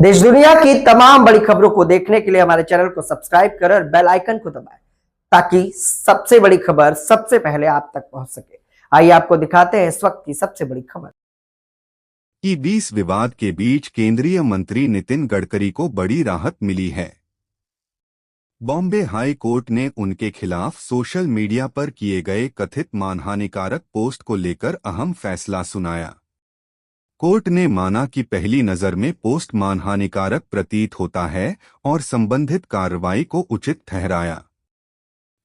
देश दुनिया की तमाम बड़ी खबरों को देखने के लिए हमारे चैनल को सब्सक्राइब करें और बेल आइकन को दबाएं ताकि सबसे बड़ी खबर सबसे पहले आप तक पहुंच सके। आइए आपको दिखाते हैं इस वक्त की सबसे बड़ी खबर। कि 20 विवाद के बीच केंद्रीय मंत्री नितिन गडकरी को बड़ी राहत मिली है। बॉम्बे हाई कोर्ट ने उनके खिलाफ सोशल मीडिया पर किए गए कथित मानहानिकारक पोस्ट को लेकर अहम फैसला सुनाया। कोर्ट ने माना कि पहली नजर में पोस्ट मानहानिकारक प्रतीत होता है और संबंधित कार्रवाई को उचित ठहराया।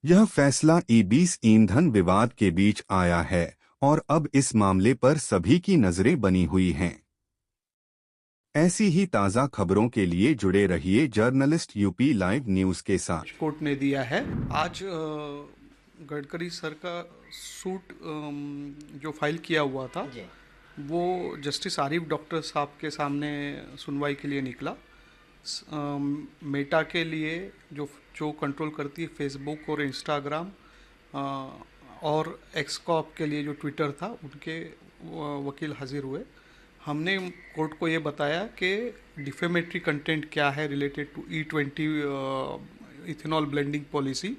यह फैसला ई-20 ईंधन विवाद के बीच आया है और अब इस मामले पर सभी की नजरें बनी हुई हैं। ऐसी ही ताज़ा खबरों के लिए जुड़े रहिए जर्नलिस्ट यूपी लाइव न्यूज़ के साथ। कोर्ट ने दिया है आज गडकरी सर का सूट जो फाइल किया हुआ था वो जस्टिस आरिफ डॉक्टर साहब के सामने सुनवाई के लिए निकला। मेटा के लिए जो कंट्रोल करती है फेसबुक और इंस्टाग्राम, और एक्सकॉप के लिए जो ट्विटर था, उनके वकील हाजिर हुए। हमने कोर्ट को ये बताया कि डिफेमेटरी कंटेंट क्या है related to E20 ethanol blending policy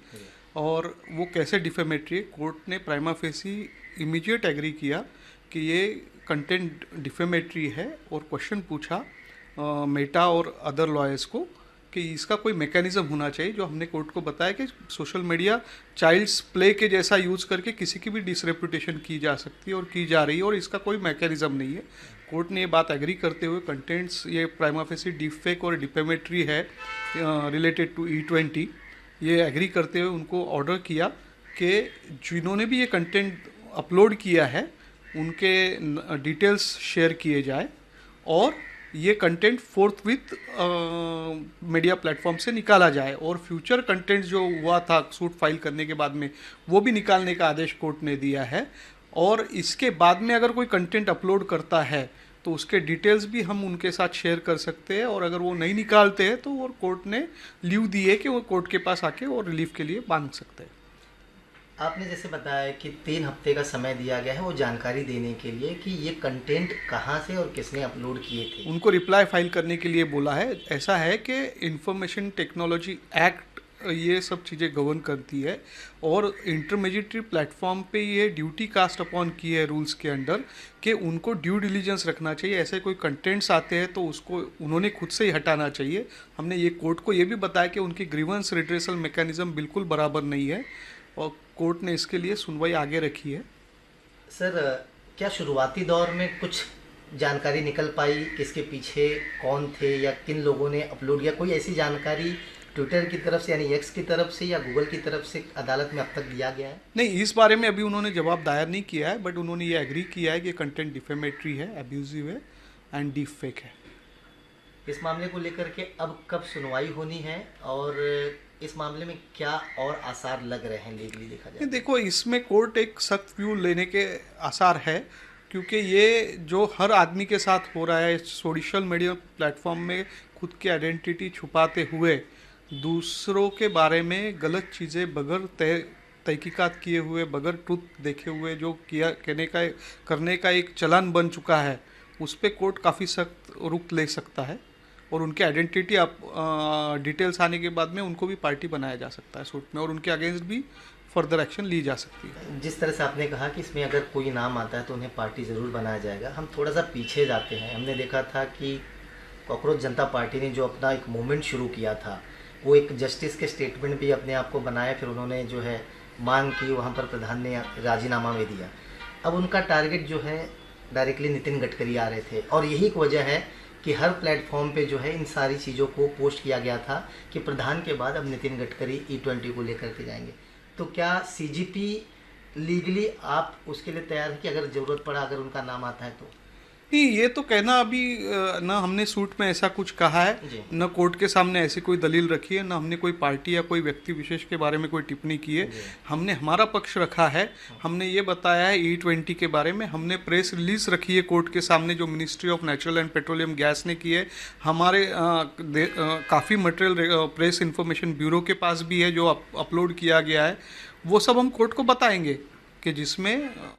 और वो कैसे डिफेमेटरी है। कोर्ट ने प्राइमा फेसी इमीडिएट एग्री किया कि ये कंटेंट डिफेमेटरी है और क्वेश्चन पूछा मेटा और अदर लॉयर्स को कि इसका कोई मैकेनिज्म होना चाहिए। जो हमने कोर्ट को बताया कि सोशल मीडिया चाइल्ड्स प्ले के जैसा यूज़ करके किसी की भी डिसरेपुटेशन की जा सकती है और की जा रही है और इसका कोई मैकेनिज्म नहीं है। कोर्ट ने ये बात एग्री करते हुए कंटेंट्स ये प्राइमा फेसी डिफेक और डिफेमेटरी है रिलेटेड टू E20, ये एग्री करते हुए उनको ऑर्डर किया कि जिन्होंने भी ये कंटेंट अपलोड किया है उनके डिटेल्स शेयर किए जाए और ये content fourth with media platform से निकाला जाए और फ्यूचर कंटेंट जो हुआ था सूट फाइल करने के बाद में वो भी निकालने का आदेश कोर्ट ने दिया है। और इसके बाद में अगर कोई कंटेंट अपलोड करता है तो उसके डिटेल्स भी हम उनके साथ शेयर कर सकते हैं और अगर वो नहीं निकालते हैं तो वो कोर्ट ने लीव दी है कि वो कोर्ट के पास आके और रिलीफ के लिए मांग सकते हैं। आपने जैसे बताया कि 3 हफ्ते का समय दिया गया है वो जानकारी देने के लिए कि ये कंटेंट कहाँ से और किसने अपलोड किए थे। उनको रिप्लाई फाइल करने के लिए बोला है। ऐसा है कि इंफॉर्मेशन टेक्नोलॉजी एक्ट ये सब चीज़ें गवर्न करती है और इंटरमीडिएटरी प्लेटफॉर्म पे ये ड्यूटी कास्ट अपॉन की है रूल्स के अंडर कि उनको ड्यू डिलीजेंस रखना चाहिए। ऐसे कोई कंटेंट्स आते हैं तो उसको उन्होंने खुद से ही हटाना चाहिए। हमने ये कोर्ट को ये भी बताया कि उनकी ग्रीवेंस रिड्रेसल मैकेनिज्म बिल्कुल बराबर नहीं है और कोर्ट ने इसके लिए सुनवाई आगे रखी है। सर, क्या शुरुआती दौर में कुछ जानकारी निकल पाई किसके पीछे कौन थे या किन लोगों ने अपलोड किया? कोई ऐसी जानकारी ट्विटर की तरफ से यानी एक्स की तरफ से या गूगल की तरफ से अदालत में अब तक दिया गया है? नहीं, इस बारे में अभी उन्होंने जवाब दायर नहीं किया है, बट उन्होंने ये एग्री किया है कि कंटेंट डिफेमेटरी है, अब्यूजिव है एंड डीप फेक है। इस मामले को लेकर के अब कब सुनवाई होनी है और इस मामले में क्या और आसार लग रहे हैं लीगली देखा जाए? देखो, इसमें कोर्ट एक सख्त व्यू लेने के आसार है क्योंकि ये जो हर आदमी के साथ हो रहा है सोशल मीडिया प्लेटफॉर्म में खुद की आइडेंटिटी छुपाते हुए दूसरों के बारे में गलत चीज़ें बगैर तहकीकात किए हुए, बगैर ट्रुथ देखे हुए जो करने का एक चलन बन चुका है, उस पर कोर्ट काफ़ी सख्त रुख ले सकता है और उनके आइडेंटिटी डिटेल्स आने के बाद में उनको भी पार्टी बनाया जा सकता है सूट में और उनके अगेंस्ट भी फर्दर एक्शन ली जा सकती है। जिस तरह से आपने कहा कि इसमें अगर कोई नाम आता है तो उन्हें पार्टी ज़रूर बनाया जाएगा। हम थोड़ा सा पीछे जाते हैं। हमने देखा था कि कॉकरोच जनता पार्टी ने जो अपना एक मूवमेंट शुरू किया था वो एक जस्टिस के स्टेटमेंट भी अपने आप को बनाया, फिर उन्होंने जो है मांग की, वहाँ पर प्रधान ने राजीनामा में दिया। अब उनका टारगेट जो है डायरेक्टली नितिन गडकरी आ रहे थे और यही एक वजह है कि हर प्लेटफॉर्म पे जो है इन सारी चीज़ों को पोस्ट किया गया था कि प्रधान के बाद अब नितिन गडकरी E20 को लेकर के जाएंगे। तो क्या CGP लीगली आप उसके लिए तैयार हैं कि अगर ज़रूरत पड़ा अगर उनका नाम आता है तो? नहीं, ये तो कहना अभी न हमने सूट में ऐसा कुछ कहा है, न कोर्ट के सामने ऐसी कोई दलील रखी है, न हमने कोई पार्टी या कोई व्यक्ति विशेष के बारे में कोई टिप्पणी की है। हमने हमारा पक्ष रखा है। हमने ये बताया है E20 के बारे में। हमने प्रेस रिलीज रखी है कोर्ट के सामने जो ministry of natural and petroleum gas ने की है। हमारे काफ़ी मटेरियल प्रेस इंफॉर्मेशन ब्यूरो के पास भी है जो अपलोड किया गया है। वो सब हम कोर्ट को बताएंगे कि जिसमें